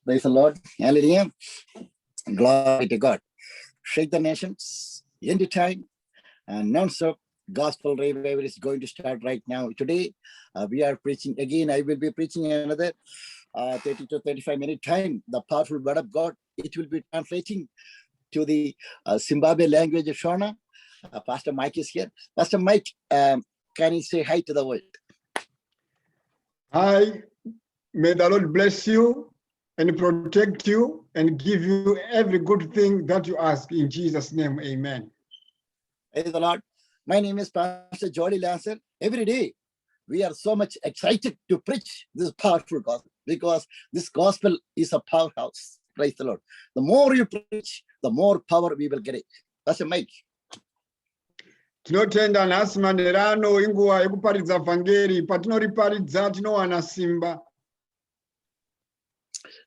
Praise the Lord. Hallelujah. Glory to God. Shake the nations, anytime, and non-stop gospel revival is going to start right now. Today, we are preaching again. I will be preaching another 30 to 35 minute time. The powerful word of God. It will be translating to the Zimbabwe language of Shona. Pastor Mike is here. Pastor Mike, can you say hi to the world? Hi, may the Lord bless you and protect you and give you every good thing that you ask in Jesus' name. Amen. Praise the Lord. My name is Pastor Jody Lancer. Every day, we are so much excited to preach this powerful gospel because this gospel is a powerhouse. Praise the Lord. The more you preach, the more power we will get it. Pastor Mike. Tinotenda nhasi manherano inguva yekuparidza vhangeri patinoriparidza tinowana simba.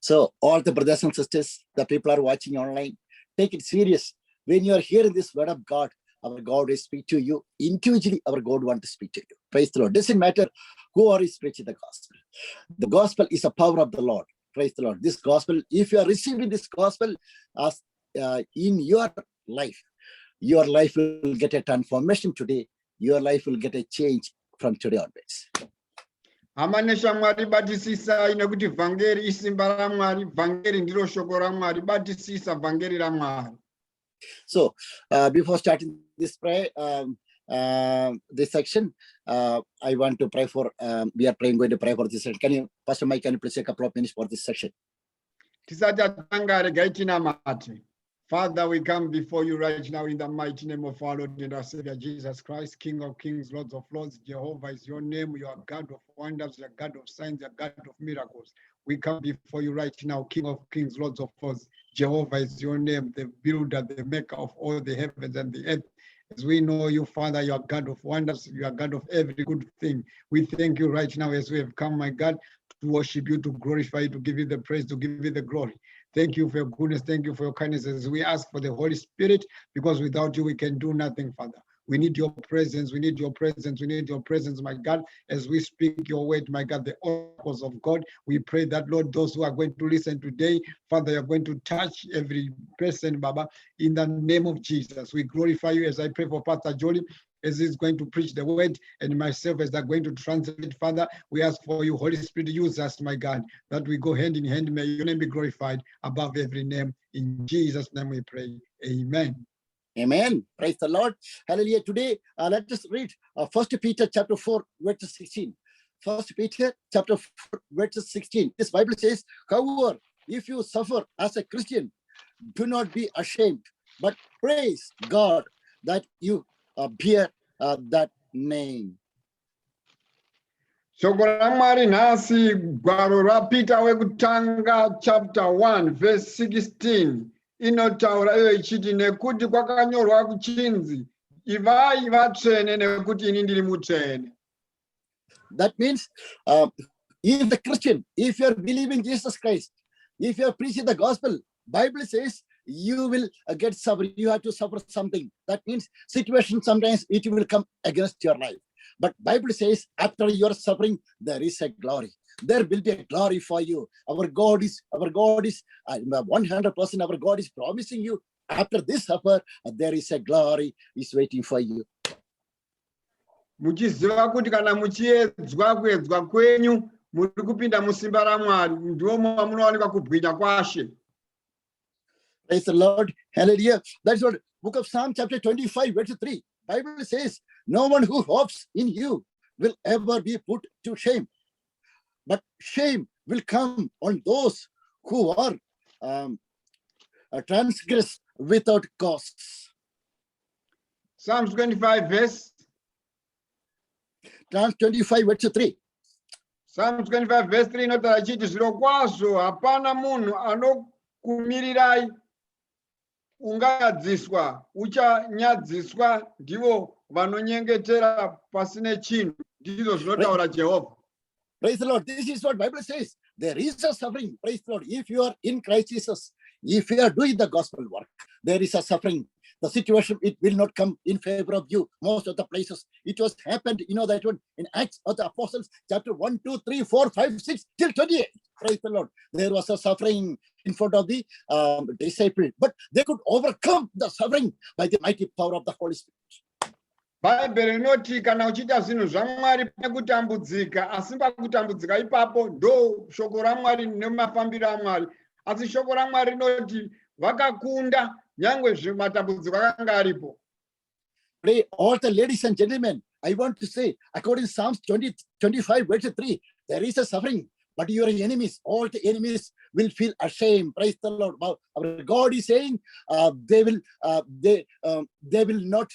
So all the brothers and sisters, the people are watching online, take it serious. When you are hearing this word of God, our God will speak to you. Individually, our God wants to speak to you. Praise the Lord. Doesn't matter who are preaching the gospel. The gospel is the power of the Lord. Praise the Lord. This gospel, if you are receiving this gospel as in your life will get a transformation today. Your life will get a change from today onwards. Hama neshamwari batisisa nekuti vhangeri isimba raMwari, vhangeri ndiro shoko raMwari, batisisa vhangeri raMwari. So before starting this prayer, this section, I want to pray for, we are going to pray for this section. Can you, Pastor Mike, can you please take a couple of minutes for this section? Tisati atanga regai tinamate. Father, we come before you right now in the mighty name of our Lord and our Savior Jesus Christ, King of Kings, Lords of Lords. Jehovah is your name. You are God of wonders, you are God of signs, you are God of miracles. We come before you right now, King of Kings, Lords of Lords. Jehovah is your name, the builder, the maker of all the heavens and the earth. As we know you, Father, you are God of wonders, you are God of every good thing. We thank you right now as we have come, my God, to worship you, to glorify you, to give you the praise, to give you the glory. Thank you for your goodness. Thank you for your kindness. As we ask for the Holy Spirit, because without you, we can do nothing, Father. We need your presence. We need your presence. We need your presence, my God, as we speak your word, my God, the oracles of God. We pray that, Lord, those who are going to listen today, Father, you're going to touch every person, Baba, in the name of Jesus. We glorify you as I pray for Pastor Jody, as he's going to preach the word, and myself as they're going to translate. Father, we ask for you, Holy Spirit, use us, my God, that we go hand in hand. May your name be glorified above every name. In Jesus' name we pray. Amen. Amen. Praise the Lord. Hallelujah. Today, let us read 1 Peter chapter 4, verse 16. 1 Peter chapter 4, verse 16. This Bible says, however, if you suffer as a Christian, do not be ashamed, but praise God that you bear that name. Shoko raMwari nhasi gwaro raPeter wekutanga chapter 1 verse 16 inotaura iyo ichiti nekuti kwakanyorwa kuchinzi ivai vatsvene nekuti ini ndiri mutsvene. That means if the Christian, if you are believing Jesus Christ, if you are preaching the gospel, Bible says you will get suffering. You have to suffer something. That means situation sometimes it will come against your life. But Bible says after your suffering, there is a glory. There will be a glory for you. Our God is 100%. Our God is promising you after this suffer, there is a glory is waiting for you. Muchiziva kuti kana muchiedzwa kuedzwa kwenyu muri kupinda musimba raMwari, ndimo mamunowanikwa kubwinya kwashe. Praise the Lord. Hallelujah. That's what book of Psalm chapter 25 verse 3. Bible says, no one who hopes in you will ever be put to shame. But shame will come on those who are transgress without cause. Psalms 25 verse? Psalm 25 verse 3. Psalms 25 verse 3 inotaura chiti zvirokwazvo hapana munhu anokumirirai unganyadziswa, uchanyadziswa ndivo vanonyengetera pasine chinhu, ndizvo zvinotaura Jehovah. Praise the Lord. This is what Bible says. There is a suffering. Praise the Lord. If you are in Christ Jesus, if you are doing the gospel work, there is a suffering. The situation, it will not come in favor of you. Most of the places, it was happened, that one in Acts of the Apostles, chapter 1, 2, 3, 4, 5, 6, till 28. Praise the Lord. There was a suffering in front of the disciple, but they could overcome the suffering by the mighty power of the Holy Spirit. Bhaibheri rinoti kana uchiita zvinhu zvamwari pane kutambudzika, asi pakutambudzika ipapo ndo shoko raMwari nemafambiro aMwari. Asi shoko raMwari rinoti vakakunda nyangwe matambudziko akanga aripo. Today, all the ladies and gentlemen, I want to say, according to Psalms 25, verse 3, there is a suffering, but your enemies, all the enemies will feel ashamed. Praise the Lord. Our God is saying they will not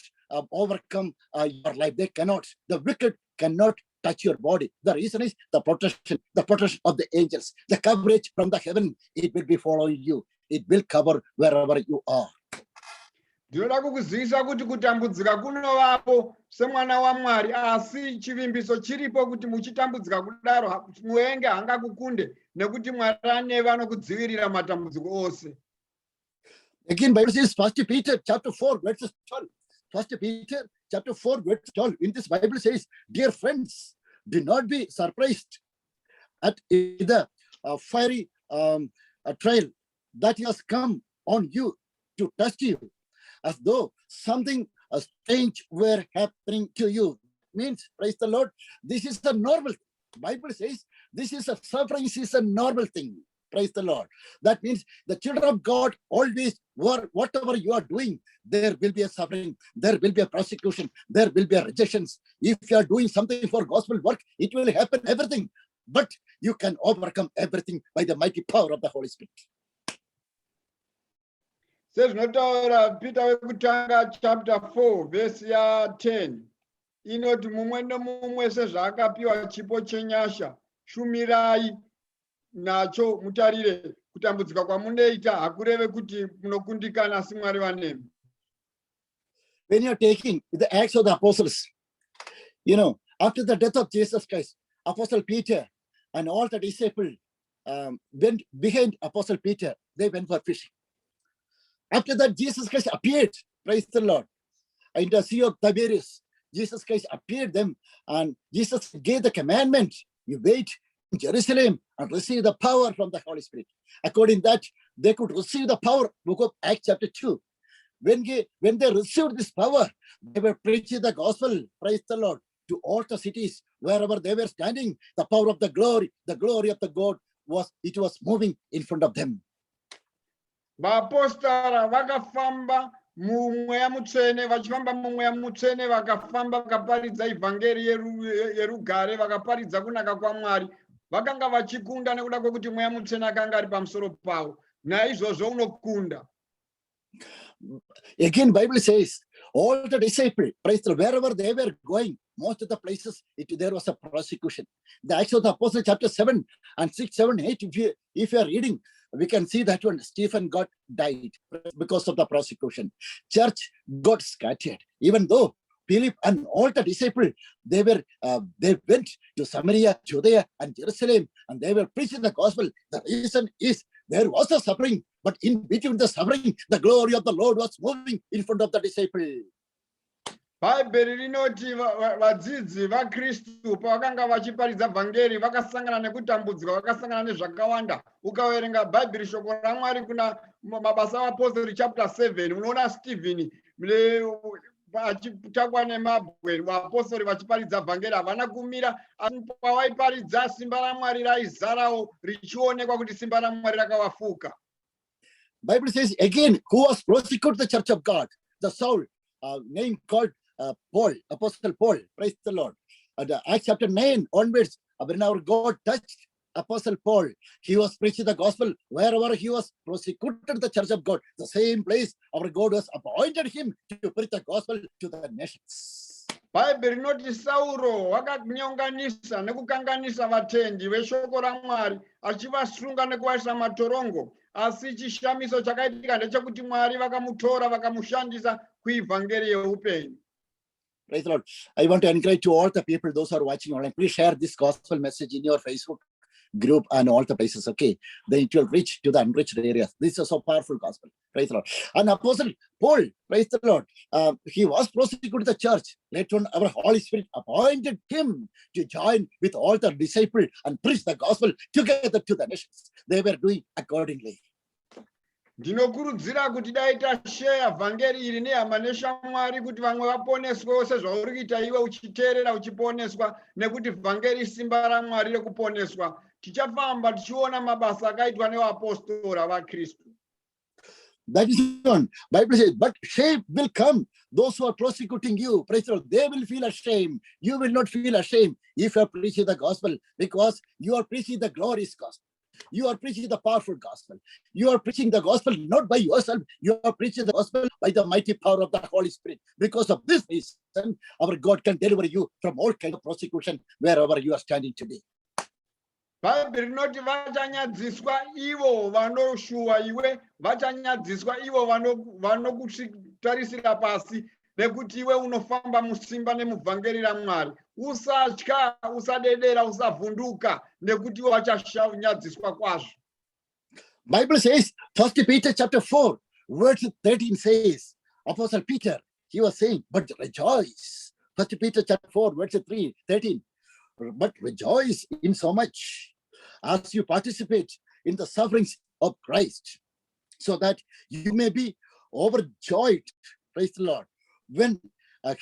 overcome your life. They cannot. The wicked cannot touch your body. The reason is the protection of the angels, the coverage from the heaven. It will be following you. It will cover wherever you are. Ndinoda kukuziisa kuti kutambudzika kunovapo semwana waMwari, asi chivimbiso chiripo kuti muchitambudzika kudaro muenge hangakukunde nekuti Mwari aneve anokudzivirira matambudziko ose. Again, Bible says, 1 Peter chapter 4, verses 12. 1 Peter chapter 4, verse 12. In this Bible says, dear friends, do not be surprised at the fiery trial that has come on you to test you, as though something strange were happening to you. Means, praise the Lord, this is the normal thing. Bible says this is a suffering is a normal thing. Praise the Lord. That means the children of God always were, whatever you are doing, there will be a suffering, there will be a persecution, there will be a rejections. If you are doing something for gospel work, it will happen everything. But you can overcome everything by the mighty power of the Holy Spirit. Sezvinotaura Peter wekutanga chapter 4 verse ya 10 inoti mumwe nomumwe sezvaakapiwa chipo chenyasha shumirai nacho mutarire kutambudzika kwamunoita hakureve kuti munokundikana asi Mwari vanemi. When you're taking the Acts of the Apostles, after the death of Jesus Christ, Apostle Peter and all the disciples went behind Apostle Peter. They went for fishing. After that, Jesus Christ appeared, praise the Lord, in the Sea of Tiberias. Jesus Christ appeared them, and Jesus gave the commandment, you wait in Jerusalem and receive the power from the Holy Spirit. According to that, they could receive the power, book of Acts chapter 2. When they received this power, they were preaching the gospel, praise the Lord, to all the cities, wherever they were standing. The power of the glory of the God was moving in front of them. Vaapostara vakafamba mumweya mutsvene, vachifamba mumweya mutsvene, vakafamba vakaparidza ivhangeri yerugare, vakaparidza kunaka kwaMwari. Vakanga vachikunda nekuda kwekuti mweya mutsvene akanga ari pamusoro pavo. Naizvozvo unokunda. Again, Bible says, all the disciples, praise the Lord, wherever they were going, most of the places, there was a persecution. The Acts of the Apostles, chapter 7 and 6, 7, 8, if you are reading, we can see that when Stephen got died because of the persecution. Church got scattered. Even though Philip and all the disciples, they went to Samaria, Judea, and Jerusalem, and they were preaching the gospel. The reason is there was a suffering, but in between the suffering, the glory of the Lord was moving in front of the disciples. Bhaibheri rinoti vadzidzi vaKristu pavakanga vachiparidza vhangeri vakasangana nekutambudzika, vakasangana nezvakawanda. Ukaverenga Bhaibheri shoko raMwari kuna mabasa aVapostori chapter 7, unoona Stephen achitakwa nemabwe, vapostori vachiparidza vhangeri havana kumira, asi pavaiparidza simba raMwari raizarawo richionekwa kuti simba raMwari rakavafuka. Bible says again, who was prosecuted the church of God? The Saul, name called Paul, Apostle Paul, praise the Lord. Acts chapter 9 onwards, when our God touched Apostle Paul, he was preaching the gospel wherever he was prosecuted the church of God. The same place our God was appointed him to preach the gospel to the nations. Bhaibheri rinoti Sauro wakanyonganisa nekukanganisa vatendi veshoko raMwari achivasunga nekuvaisa matorongo. Asi chishamiso chakaitika ndechekuti Mwari vakamutora vakamushandisa kuivhangeri yeupenyu. Praise the Lord. I want to encourage to all the people, those who are watching online, please share this gospel message in your Facebook group and all the places, okay, then it will reach to the unreached areas. This is so powerful gospel. Praise the Lord. And Apostle Paul, praise the Lord, he was prosecuted the church. Later on, our Holy Spirit appointed him to join with all the disciples and preach the gospel together to the nations. They were doing accordingly. Ndinokurudzira kuti dai tasheya vhangeri iri nehama neshamwari kuti vamwe vaponeswewo sezvauri kuita iwe uchiteerera uchiponeswa, nekuti vhangeri simba raMwari rekuponeswa. Tichafamba tichiona mabasa akaitwa nevapostora vaKristu. That is one. Bible says, but shame will come. Those who are persecuting you, praise the Lord, they will feel ashamed. You will not feel ashamed if you are preaching the gospel, because you are preaching the glorious gospel. You are preaching the powerful gospel. You are preaching the gospel not by yourself. You are preaching the gospel by the mighty power of the Holy Spirit. Because of this reason, our God can deliver you from all kind of persecution wherever you are standing today. Bhaibheri rinoti vachanyadziswa ivo vanoshuva iwe, vachanyadziswa ivo vanokutarisira pasi, nekuti iwe unofamba musimba nemuvhangeri raMwari. Usatya, usadedera, usavhunduka, nekuti iwe vachanyadziswa kwazvo. Bible says, 1 Peter chapter 4, verse 13 says, Apostle Peter, he was saying, but rejoice. 1 Peter chapter 4, verse 13. But rejoice in so much as you participate in the sufferings of Christ, so that you may be overjoyed, praise the Lord, when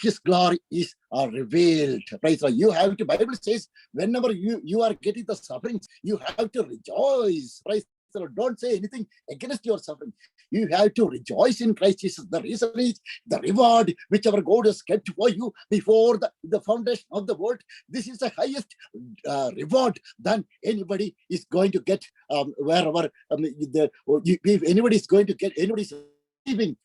his glory is revealed. Praise the Lord. You have to, Bible says, whenever you are getting the sufferings, you have to rejoice. Praise the Lord. Don't say anything against your suffering. You have to rejoice in Christ Jesus. The reason is the reward which our God has kept for you before the foundation of the world. This is the highest reward than anybody is going to get wherever. If anybody is going to get, anybody is receiving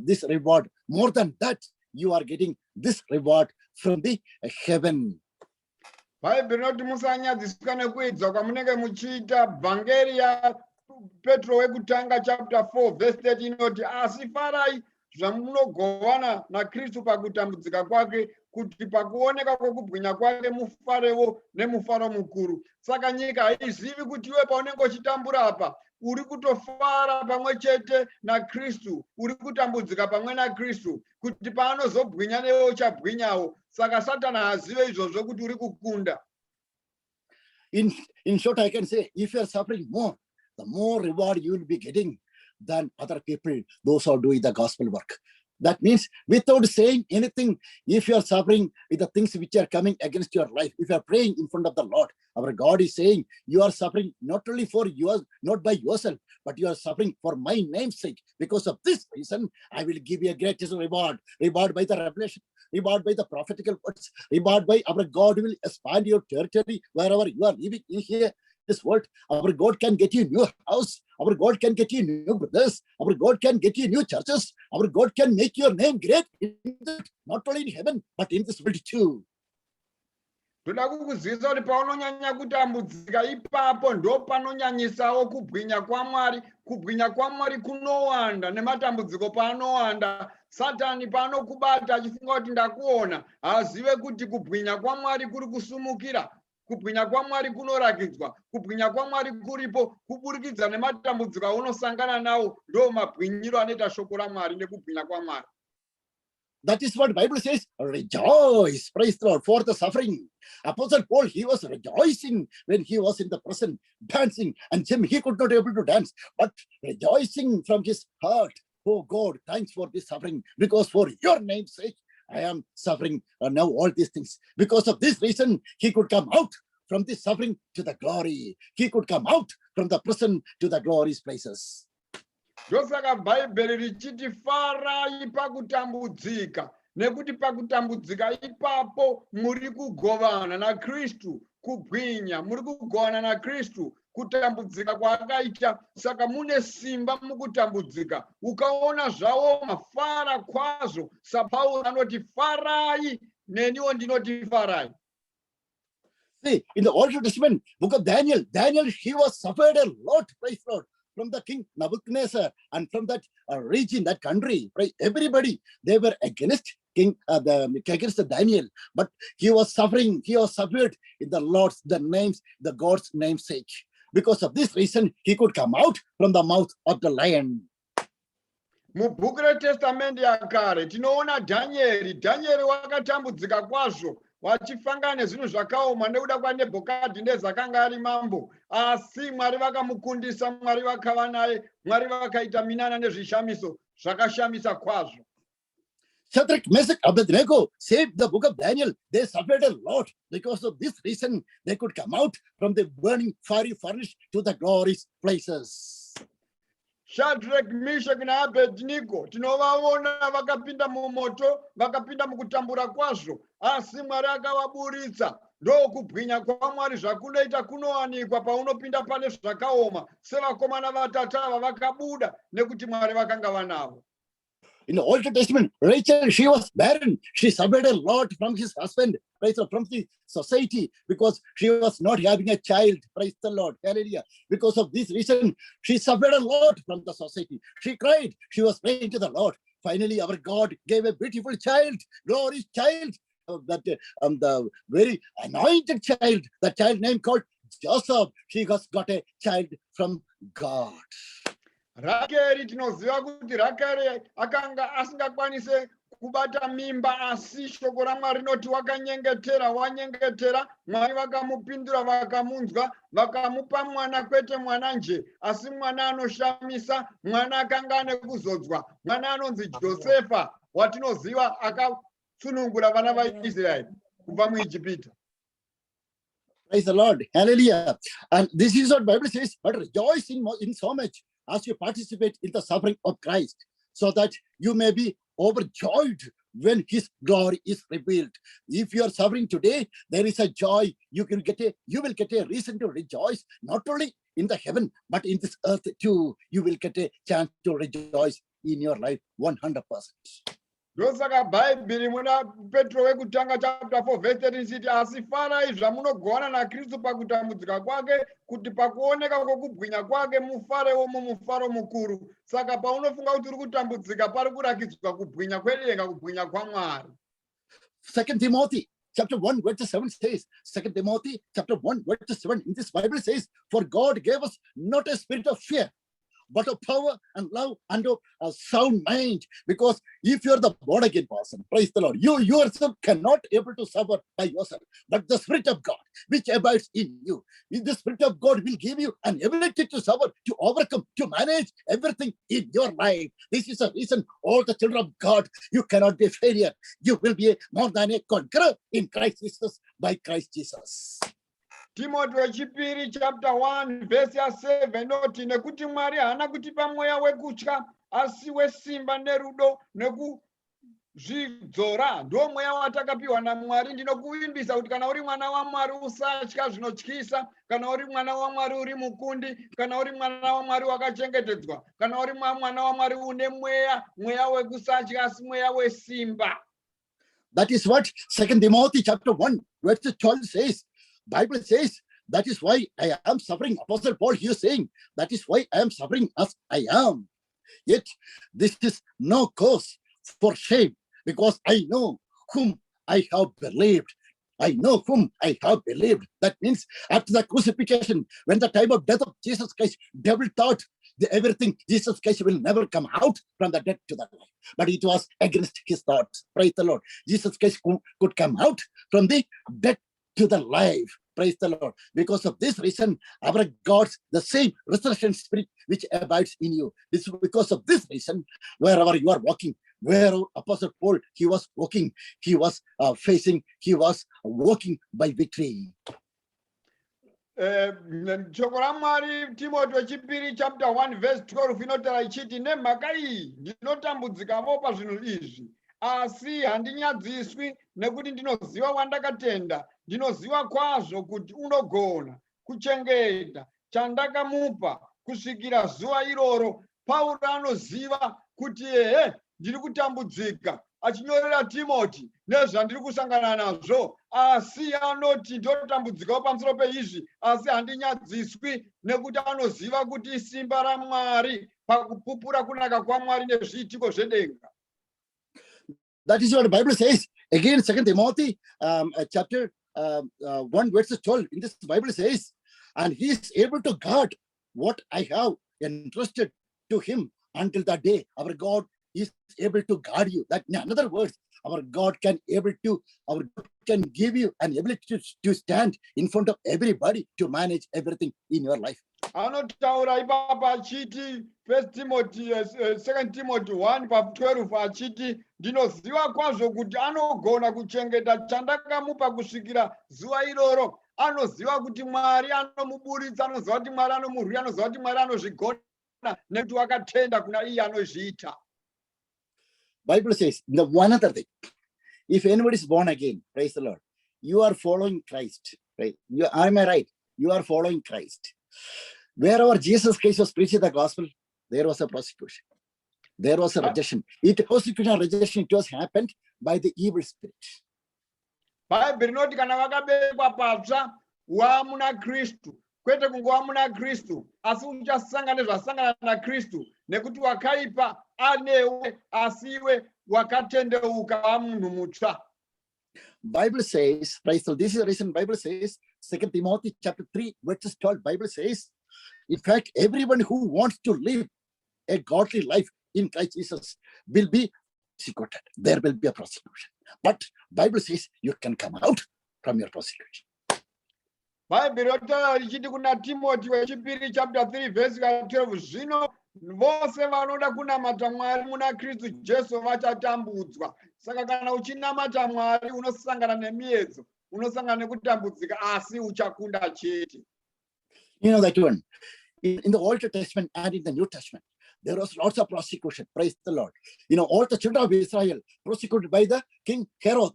this reward, more than that, you are getting this reward from the heaven. Bhaibheri rinoti musanyadziswa nekuedza kwamunenge muchiita. Bhangeri yaPetro wekutanga chapter 4 verse 13 inoti, asi farai zvamunogovana naKristu pakutambudzika kwake, kuti pakuoneka kwokubwinya kwake mufarewo nemufaro mukuru. Saka nyika haizivi kuti iwe paunenge uchitambura apa uri kutofara pamwe chete naKristu, uri kutambudzika pamwe naKristu, kuti paanozobwinya newe uchabwinyawo. Saka Satana hazive izvozvo kuti uri kukunda. In short, I can say, if you are suffering more, the more reward you will be getting than other people, those who are doing the gospel work. That means without saying anything, if you are suffering with the things which are coming against your life, if you are praying in front of the Lord, our God is saying you are suffering not only for yours, not by yourself, but you are suffering for my name's sake. Because of this reason, I will give you a greatest reward. Reward by the revelation, reward by the prophetical words, reward by our God will expand your territory wherever you are living in here. This world, our God can get you new house, our God can get you new brothers, our God can get you new churches, our God can make your name great, not only in heaven, but in this world too. Toda kukuzivisa kuti paunonyanya kutambudzika ipapo ndo panonyanyisawo kubwinya kwaMwari. Kubwinya kwaMwari kunowanda nematambudziko paanowanda. Satani paanokubata achifunga kuti ndakuona, azive kuti kubwinya kwaMwari kuri kusumukira. Kubwinya kwaMwari kunorakidzwa, kubwinya kwaMwari kuripo kuburikidza nematambudziko aunosangana nawo, ndo mabwinyiro anoita shoko raMwari nekubwinya kwaMwari. That is what Bible says, rejoice, praise the Lord, for the suffering. Apostle Paul, he was rejoicing when he was in the prison, dancing, and he could not be able to dance, but rejoicing from his heart. Oh God, thanks for this suffering, because for your name's sake, I am suffering now all these things. Because of this reason, he could come out from this suffering to the glory. He could come out from the prison to the glorious places. Ndosaka Bhaibheri richiti farai pakutambudzika, nekuti pakutambudzika ipapo muri kugovana naKristu kubwinya, muri kugovana naKristu kutambudzika kwaakaita. Saka mune simba mukutambudzika. Ukaona zvawo mafara kwazvo, saPauro anoti farai, neniwo ndinoti farai. See, in the Old Testament, book of Daniel, he was suffered a lot, praise the Lord. from the king Nebuchadnezzar, and from that region, that country, right? Everybody, they were against against Daniel, but he was suffering, he was suffered in the God's namesake. Because of this reason, he could come out from the mouth of the lion. Mubhuku retestamende yakare tinoona Danieri wakatambudzika kwazvo wachifangana nezvinhu zvakaoma nekuda kwaNebhukadhineza akanga ari mambo, asi Mwari vakamukundisa, Mwari vakava naye, Mwari vakaita minana nezvishamiso zvakashamisa kwazvo. Shadrach, Meshach, Abednego saved the book of Daniel. They suffered a lot. Because of this reason, they could come out from the burning fiery furnace to the glorious places. Shadrach, Meshach naAbednego tinovaona vakapinda mumoto, vakapinda mukutambura kwazvo, asi Mwari akavaburitsa. Ndokubwinya kwaMwari zvakunoita kunowanikwa paunopinda pane zvakaoma, sevakomana vatatu ava vakabuda nekuti Mwari vakanga vanavo. In the Old Testament, Rachel, she was barren. She suffered a lot from his husband, from the society, because she was not having a child. Praise the Lord. Hallelujah. Because of this reason, she suffered a lot from the society. She cried. She was praying to the Lord. Finally, our God gave a beautiful child, glorious child, the very anointed child, the child name called Joseph. She has got a child from God. Rakeri tinoziva kuti Rakeri akanga asingakwanise kubata mimba, asi shoko raMwari rinoti wanyengetera, Mwari vakamupindura, vakamunzwa, vakamupa mwana, kwete mwana nje, asi mwana anoshamisa, mwana akanga ane kuzodzwa, mwana anonzi Josefa, watinoziva akatsunungura vana vaIsraeri kubva muIjipita. Praise the Lord. Hallelujah. And this is what the Bible says, but rejoice in so much as you participate in the suffering of Christ, so that you may be overjoyed when his glory is revealed. If you are suffering today, there is a joy. You will get a reason to rejoice, not only in the heaven, but in this earth too. You will get a chance to rejoice in your life 100%. Ndosaka Bhaibheri muna Petro wekutanga chapter 4 verse 13 chiti asi farai zvamunogona naKristu pakutambudzika kwake, kuti pakuoneka kwokubwinya kwake mufarewo mumufaro mukuru. Saka paunofunga kuti uri kutambudzika pari kurakidzwa kubwinya kwedenga, kubwinya kwaMwari. 2 Timothy chapter 1 verse 7 says, 2 Timothy chapter 1 verse 7 in this Bible says, for God gave us not a spirit of fear, but of power and love and of a sound mind. Because if you're the born again person, praise the Lord, you yourself cannot able to suffer by yourself, but the Spirit of God which abides in you, the Spirit of God will give you an ability to suffer, to overcome, to manage everything in your life. This is the reason all the children of God, you cannot be a failure. You will be more than a conqueror in Christ Jesus, by Christ Jesus. Timothy wechipiri chapter 1 verse 7 noti nekuti Mwari haana kutipa mweya wekutya, asi wesimba nerudo nekuzvidzora. Ndo mweya watakapiwa naMwari. Ndinokuvimbisa kuti kana uri mwana waMwari usatya zvinotyisa, kana uri mwana waMwari uri mukundi, kana uri mwana waMwari wakachengetedzwa, kana uri mwana waMwari une mweya wekusatya, asi mweya wesimba. That is what 2 Timothy chapter 1 verse 12 says. Bible says, that is why I am suffering. Apostle Paul here saying, that is why I am suffering as I am. Yet this is no cause for shame, because I know whom I have believed. I know whom I have believed. That means after the crucifixion, when the time of death of Jesus Christ, devil thought everything, Jesus Christ will never come out from the death to the life. But it was against his thoughts. Praise the Lord. Jesus Christ could come out from the death to the life. Praise the Lord. Because of this reason, our God's the same resurrection spirit which abides in you. This is because of this reason, wherever you are walking, where Apostle Paul, he was walking, he was walking by victory. Shoko raMwari Timothy wechipiri chapter 1 verse 12 inotara ichiti nemhaka iyi ndinotambudzikamo pazvinhu izvi, asi handinyadziswi, nekuti ndinoziva wandakatenda, ndinoziva kwazvo kuti unogona kuchengeta chandakamupa kusvikira zuva iroro. Paulo anoziva kuti ndiri kutambudzika achinyorera Timoti nezvandiri kusangana nazvo, asi anoti ndotambudzikawo pamusoro peizvi, asi handinyadziswi nekuti anoziva kuti simba raMwari pakupupura kunaka kwaMwari nezviitiko zvedenga. That is what the Bible says. Again, 2 Timothy chapter 1 verse 12. In this Bible says, and he is able to guard what I have entrusted to him until that day. Our God is able to guard you. That, in other words, our God can give you an ability to stand in front of everybody to manage everything in your life. Anotaura ipapa achiti 2 Timothy 1 pa12 achiti ndinoziva kwazvo kuti anogona kuchengeta chandakamupa kusvikira zuva iroro. Anoziva kuti Mwari anomuburitsa, anoziva kuti Mwari anomurwira, anoziva kuti Mwari anozvigona nekuti wakatenda kuna iye anozviita. Bible says the one other thing, if anybody is born again, praise the Lord, you are following Christ, right? Am I right? You are following Christ. Wherever Jesus Christ was preaching the gospel, there was a persecution. There was a rejection. Persecution and rejection, it was happened by the evil spirit. Bible rinoti kana vakaberekwa patsva wamuna Kristu, kwete kungowa muna Kristu, asi uchasangana nezvasangana naKristu, nekuti wakaipa anewe, asiwe wakatendeuka wamunhu mutsva. Bible says, praise the Lord, this is the reason Bible says, 2 Timothy chapter 3, verses 12, Bible says, in fact, everyone who wants to live a godly life in Christ Jesus will be persecuted. There will be a persecution. But Bible says you can come out from your persecution. Bible richiti kuna Timothy wechipiri chapter 3 verse 12, zvino vose vanoda kunamata Mwari muna Kristu Jesu vachatambudzwa. Saka kana uchinamata Mwari unosangana nemiedzo, unosangana nekutambudzika, asi uchakunda chete. You know that one. In the Old Testament and in the New Testament, there was lots of persecution. Praise the Lord. You know, all the children of Israel persecuted by the King Herod.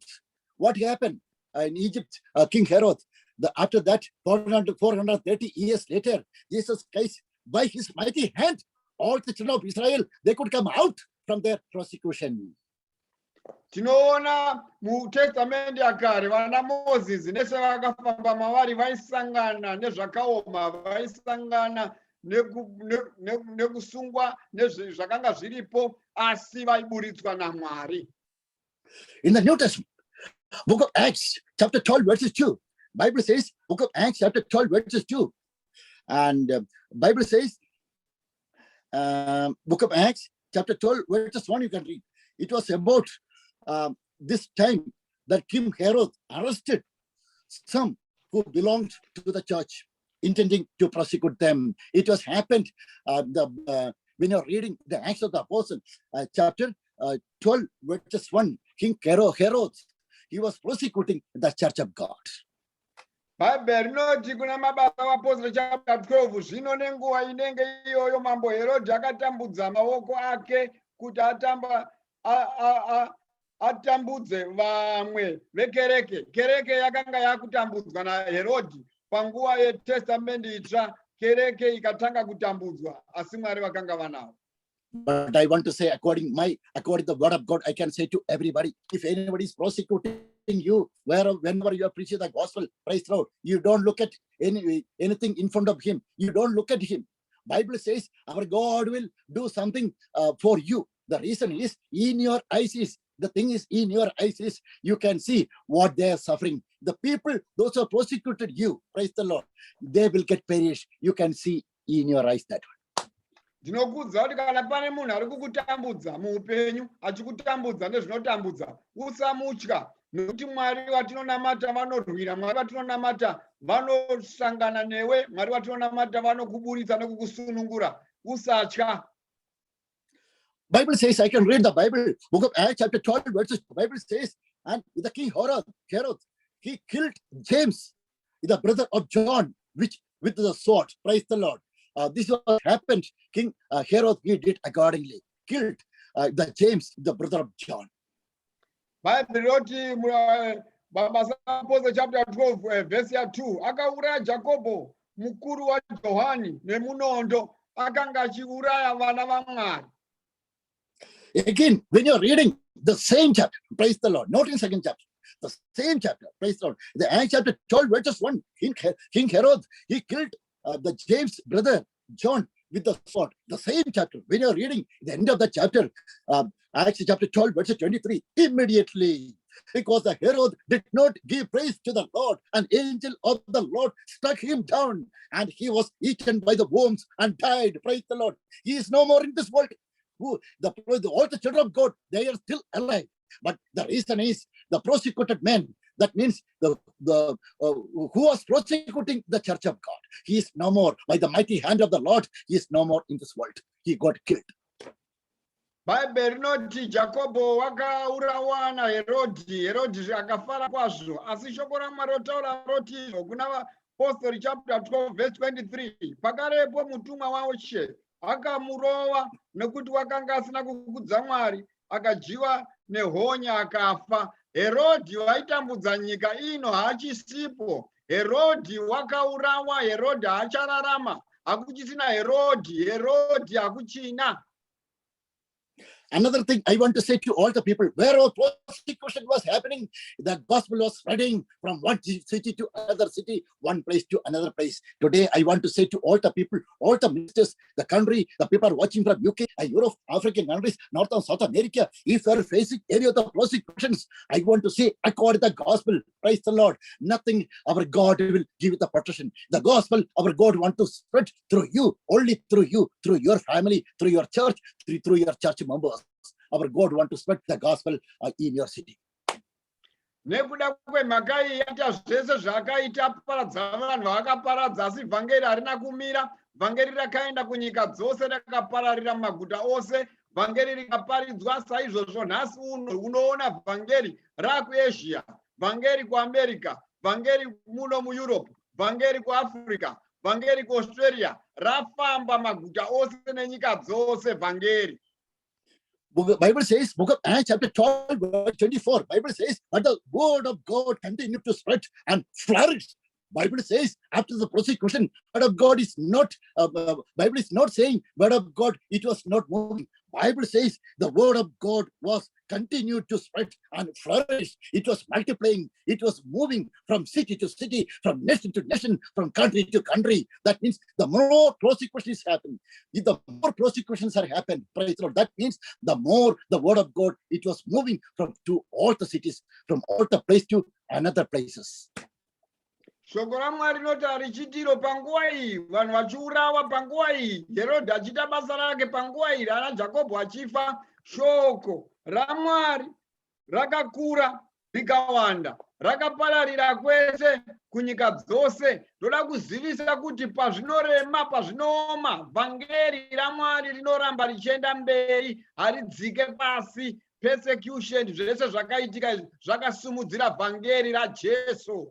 What happened in Egypt? King Herod. After that, 430 years later, Jesus Christ, by his mighty hand, all the children of Israel, they could come out from their persecution. Tinoona muTestament yakare vana Moses nesevakafamba mavari vaisangana nezvakaoma, vaisangana nekusungwa nezvakanga zviripo, asi vaiburitswa naMwari. In the New Testament, book of Acts, chapter 12, verses 2, Bible says, book of Acts, chapter 12, verses 2, and Bible says, book of Acts, chapter 12, verses 1, you can read. It was about this time that King Herod arrested some who belonged to the church, intending to prosecute them. It was happened when you're reading the Acts of the Apostles, chapter 12, verses 1, King Herod, he was prosecuting the church of God. Bible rinoti kuna mabasa aPostoli chapter 12, zvino nenguva inenge iyoyo mambo Herod akatambudza maoko ake kuti atambudze vamwe vekereke. Kereke yakanga yakutambudzwa naHerodhi panguva yeTestamendi itsva, kereke ikatanga kutambudzwa, asi Mwari vakanga vanavo. But I want to say, according to the word of God, I can say to everybody, if anybody is prosecuting you, whenever you are preaching the gospel, praise the Lord, you don't look at anything in front of him. You don't look at him. Bible says our God will do something for you. The reason is in your eyes is, the thing is in your eyes is, you can see what they are suffering. The people, those who are persecuted you, praise the Lord, they will get perished. You can see in your eyes that one. Ndinokudza kuti kana pane munhu ari kukutambudza muupenyu, achikutambudza nezvinotambudza, usamutya, nokuti Mwari watinonamata vanorwira, Mwari watinonamata vanosangana newe, Mwari watinonamata vanokuburitsa nekukusunungura, usatya. Bible says, I can read the Bible, book of Acts chapter 12, verses, the Bible says, and the King Herod, he killed James, the brother of John, with the sword. Praise the Lord. This was happened. King Herod, he did accordingly. Killed the James, the brother of John. Bible roti mabasa aPostoli chapter 12 verse 2, akauraya Jacobo mukuru wa Johani nemunondo, akanga achiuraya vana vaMwari. Again, when you're reading the same chapter, praise the Lord, not in second chapter, the same chapter, praise the Lord. The Acts chapter 12, verses 1, King Herod, he killed the James' brother, John, with the sword. The same chapter, when you're reading the end of the chapter, Acts chapter 12, verse 23, immediately, because the Herod did not give praise to the Lord, an angel of the Lord struck him down, and he was eaten by the worms and died. Praise the Lord. He is no more in this world. All the children of God, they are still alive. But the reason is the prosecuted man. That means who was prosecuting the church of God. He is no more. By the mighty hand of the Lord, he is no more in this world. He got killed. Bible rinoti Jacobo wakaurawa Herodhi akafara kwazvo, asi shoko raMwari rotaura roti kuna vapostori chapter 12 verse 23, pakarepo mutumwa wawo She akamurova nekuti wakanga asina kukudza Mwari, akajiwa nehonya akafa. Herodhi waitambudza nyika ino haachisipo. Herodhi wakaurawa. Herodhi haachararama. Hakuchisina Herodhi hakuchina. Another thing I want to say to all the people, where our persecution was happening, the gospel was spreading from one city to another city, one place to another place. Today, I want to say to all the people, all the ministers, the country, the people are watching from UK, Europe, African countries, North and South America, if you are facing any of the persecutions, I want to say, according to the gospel, praise the Lord, nothing our God will give you the protection. The gospel, our God wants to spread through you, only through you, through your family, through your church, through your church members. Our God wants to spread the gospel in your city. Nekuda kwemhaka iyi yaita zvese zvakaita paradza vanhu vakaparadza, asi vhangeri harina kumira. Vhangeri rakaenda kunyika dzose, rakapararira mumaguta ose. Vhangeri rikaparidzwa. Saizvozvo nhasi unoona vhangeri rakuAsia, vhangeri kuAmerica, vhangeri muno muEurope, vhangeri kuAfrica, vhangeri kuAustralia. Rafamba maguta ose nenyika dzose vhangeri. Bible says, book of Acts chapter 12, verse 24, Bible says, but the word of God continued to spread and flourish. Bible says, after the persecution, word of God is not, Bible is not saying word of God, it was not moving. Bible says the word of God was continued to spread and flourish. It was multiplying. It was moving from city to city, from nation to nation, from country to country. That means the more persecutions happen, the more persecutions are happening. Praise the Lord. That means the more the word of God, it was moving to all the cities, from all the place to another places. Shoko raMwari rinoti harichitiro panguva iyi, vanhu vachiurawa panguva iyi, Herodhi achiita basa rake panguva iyi, ana Jakobho achifa. Shoko raMwari rakakura rikawanda, rakapararira kwese kunyika dzose. Toda kuzivisa kuti pazvinorema, pazvinooma, vhangeri raMwari rinoramba richienda mberi, haridzike pasi. Persecution, zvese zvakaitika zvakasimudzira vhangeri raJesu.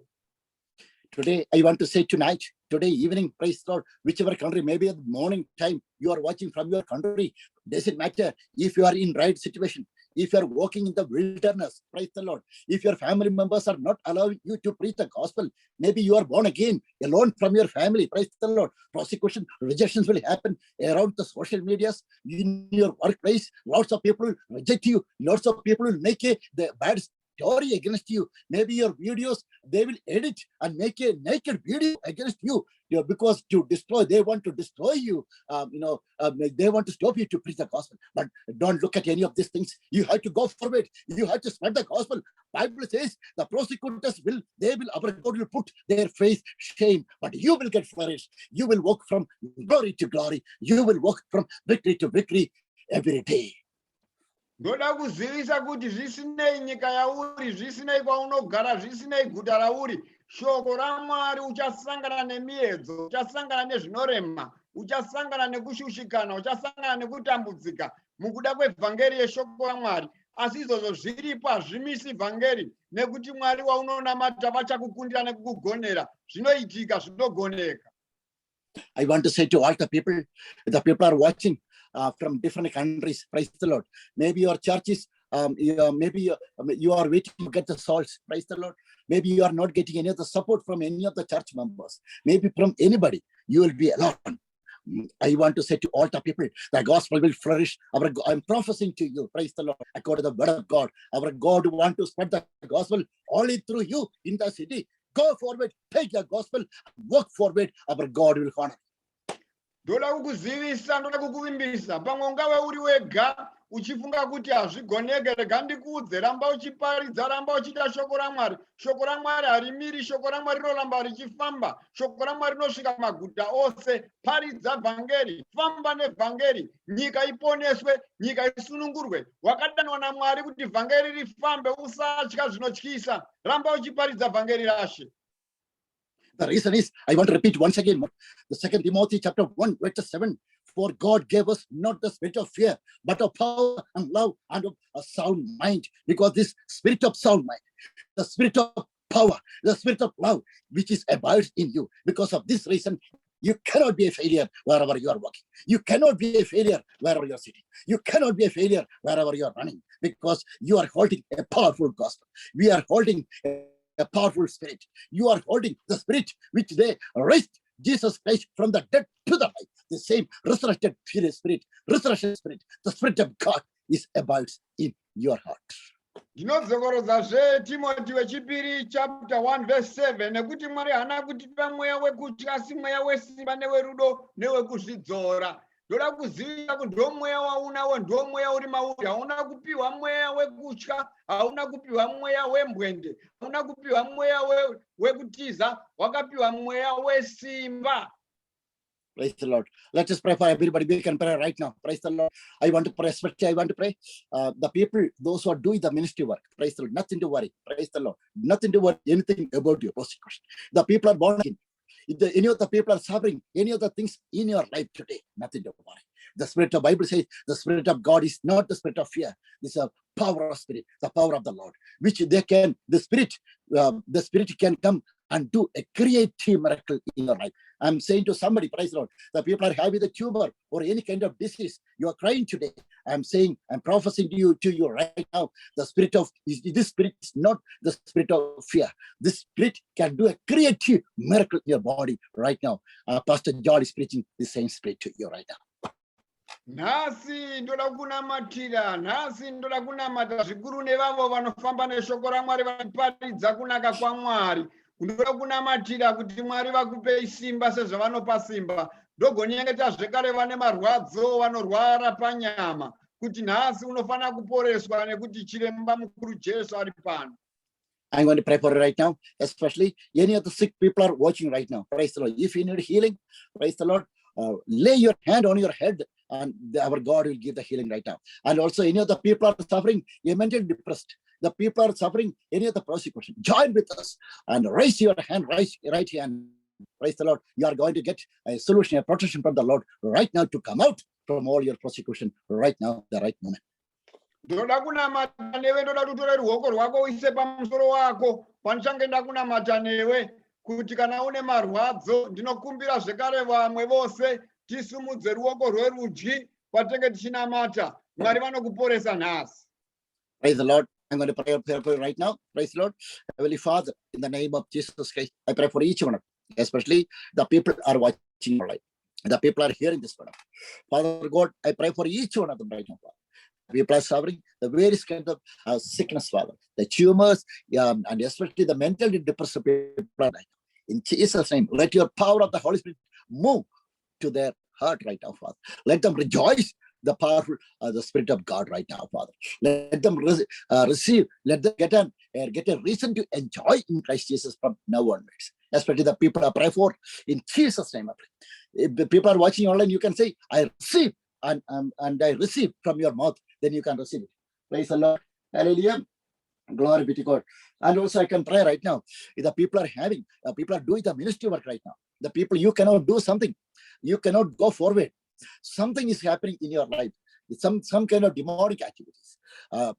Today, I want to say tonight, today evening, praise the Lord, whichever country, maybe at the morning time, you are watching from your country, doesn't matter if you are in right situation, if you are walking in the wilderness, praise the Lord, if your family members are not allowing you to preach the gospel, maybe you are born again, alone from your family, praise the Lord, persecution, rejections will happen around the social medias, in your workplace, lots of people will reject you, lots of people will make the bad story against you. Maybe your videos, they will edit and make a naked video against you, because to destroy, they want to destroy you. They want to stop you to preach the gospel. But don't look at any of these things. You have to go forward. You have to spread the gospel. Bible says the prosecutors our God will put their face shame, but you will get flourished. You will walk from glory to glory. You will walk from victory to victory every day. Ndoda kuzivisa kuti zvisinei nyika yauri, zvisinei kwaunogara, zvisinei guta rauri, shoko raMwari uchasangana nemiedzo, uchasangana nezvinorema, uchasangana nekushushikana, uchasangana nekutambudzika mukuda kwevhangeri yeshoko raMwari. Asi izvozvo zviripo hazvimisi vhangeri, nekuti Mwari waunonamata vachakukundira nekukugonera. Zvinoitika, zvinogoneka. I want to say to all the people are watching from different countries, praise the Lord. Maybe your churches, maybe you are waiting to get the souls, praise the Lord. Maybe you are not getting any of the support from any of the church members. Maybe from anybody, you will be alone. I want to say to all the people, the gospel will flourish. I'm prophesying to you, praise the Lord, according to the word of God. Our God wants to spread the gospel only through you in the city. Go forward, take the gospel, work forward. Our God will honor. Ndoda kukuzivisa, ndoda kukuvimbisa pamwe ungawe uri wega uchifunga kuti hazvigoneke, rega ndikuudze, ramba uchiparidza, ramba uchita shoko raMwari. Shoko raMwari harimiri, shoko raMwari rinoramba richifamba, shoko raMwari rinosvika maguta ose. Paridza vhangeri, famba nevhangeri, nyika iponeswe, nyika isunungurwe. Wakadanwa naMwari kuti vhangeri rifambe, usatya zvinotyisa, ramba uchiparidza vhangeri rashe. The reason is, I want to repeat once again, the 2 Timothy chapter 1, verse 7. For God gave us not the spirit of fear, but of power and love and of a sound mind. Because this spirit of sound mind, the spirit of power, the spirit of love, which is abides in you. Because of this reason, you cannot be a failure wherever you are working. You cannot be a failure wherever you are sitting. You cannot be a failure wherever you are running, because you are holding a powerful gospel. We are holding a powerful spirit. You are holding the spirit which they raised Jesus Christ from the dead to the life. The same resurrected spirit, resurrection spirit, the spirit of God is abides in your heart. Ndinodzokorodzazve Timoti wechipiri chapter 1 verse 7, nekuti Mwari haana kutipa mweya wekutya, asi mweya wesimba newerudo newekuzvidzora. Ndoda kuzivisa kuti ndo mweya waunawo, ndo mweya uri mauri. Hauna kupiwa mweya wekutya, hauna kupiwa mweya wembwende, hauna kupiwa mweya wekutiza, wakapiwa mweya wesimba. Praise the Lord. Let us pray for everybody. We can pray right now. Praise the Lord. I want to pray, especially I want to pray. The people, those who are doing the ministry work, praise the Lord. Nothing to worry. Praise the Lord. Nothing to worry anything about your persecution. The people are born again. If any of the people are suffering, any of the things in your life today, nothing to worry. The spirit of Bible says the spirit of God is not the spirit of fear. This is a power of spirit, the power of the Lord, which the spirit can come and do a creative miracle in your life. I'm saying to somebody, praise the Lord, the people are having the tumor or any kind of disease. You are crying today. I'm prophesying to you right now. This spirit is not the spirit of fear. This spirit can do a creative miracle in your body right now. Pastor John is preaching the same spirit to you right now. Nhasi ndoda kunamata zvikuru nevavo vanofamba neshoko raMwari vachiparidza kunaka kwaMwari. Ndoda kunamatira kuti Mwari vakupe simba sezvavanopa simba. Ndogonyengeta zvekare vane marwadzo, vanorwara panyama, kuti nhasi unofana kuporeswa nekuti chiremba mukuru Jesu ari pano. I'm going to pray for it right now, especially any of the sick people are watching right now. Praise the Lord. If you need healing, praise the Lord. Lay your hand on your head and our God will give the healing right now. And also any of the people are suffering, you're mentally depressed. The people are suffering any of the persecution. Join with us and raise your hand, raise your right hand. Praise the Lord. You are going to get a solution, a protection from the Lord right now to come out from all your persecution right now, the right moment. Ndoda kunamata newe, ndoda kutore ruoko rwako uise pamusoro wako panichange ndakunamata newe, kuti kana une marwadzo, ndinokumbira zvekare vamwe vose tisumudze ruoko rwerudyi patenge tichinamata. Mwari vanokuporesa nhasi. Praise the Lord. I'm going to pray right now. Praise the Lord. Heavenly Father, in the name of Jesus Christ, I pray for each one of them, especially the people are watching right. The people are hearing this word. Father God, I pray for each one of them right now, Father. People are suffering the various kind of sickness, Father, the tumors, and especially the mentally depressed people right now. In Jesus' name, let your power of the Holy Spirit move to their heart right now, Father. Let them rejoice the powerful, the Spirit of God right now, Father. Let them receive, let them get a reason to enjoy in Christ Jesus from now onwards. Especially the people I pray for, in Jesus' name I pray. If the people are watching online, you can say, I receive, and I receive from your mouth, then you can receive it. Praise the Lord. Hallelujah. Glory be to God. And also I can pray right now. If the people are doing the ministry work right now. The people, you cannot do something. You cannot go forward. Something is happening in your life. Some kind of demonic activities.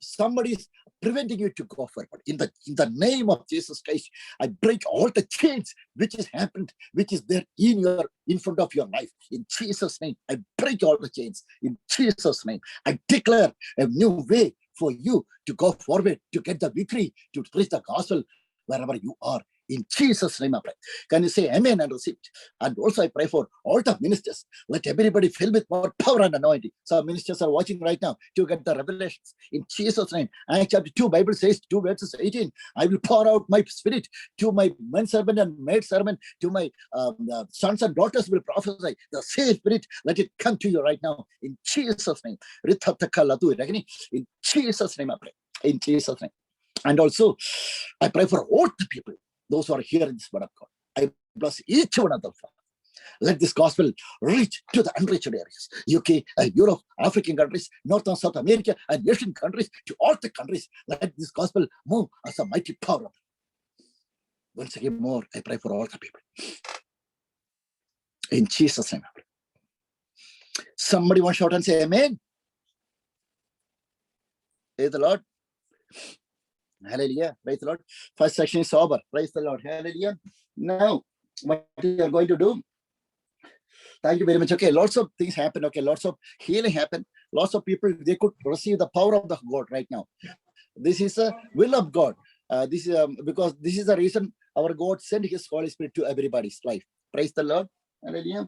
Somebody is preventing you to go forward. In the name of Jesus Christ, I break all the chains which has happened, which is there in front of your life. In Jesus' name, I break all the chains. In Jesus' name, I declare a new way for you to go forward, to get the victory, to preach the gospel wherever you are. In Jesus' name I pray. Can you say amen and receive it? And also I pray for all the ministers. Let everybody fill with more power and anointing. Some ministers are watching right now to get the revelations. In Jesus' name. Acts chapter 2, Bible says, 2 verses 18, I will pour out my spirit to my men servant and maid servant, to my sons and daughters will prophesy. The same spirit, let it come to you right now. In Jesus' name. In Jesus' name I pray. In Jesus' name. And also, I pray for all the people, those who are here in this word of God. I bless each one of them. Let this gospel reach to the unreached areas, UK, Europe, African countries, North and South America, and Asian countries, to all the countries. Let this gospel move as a mighty power. Once again, more, I pray for all the people. In Jesus' name. Somebody want to shout and say amen? Praise the Lord. Hallelujah. Praise the Lord. First section is over. Praise the Lord. Hallelujah. Now, what we are going to do? Thank you very much. Okay, lots of things happen. Okay, lots of healing happen. Lots of people, they could receive the power of the God right now. This is a will of God. This is because this is the reason our God sent His Holy Spirit to everybody's life. Praise the Lord. Hallelujah.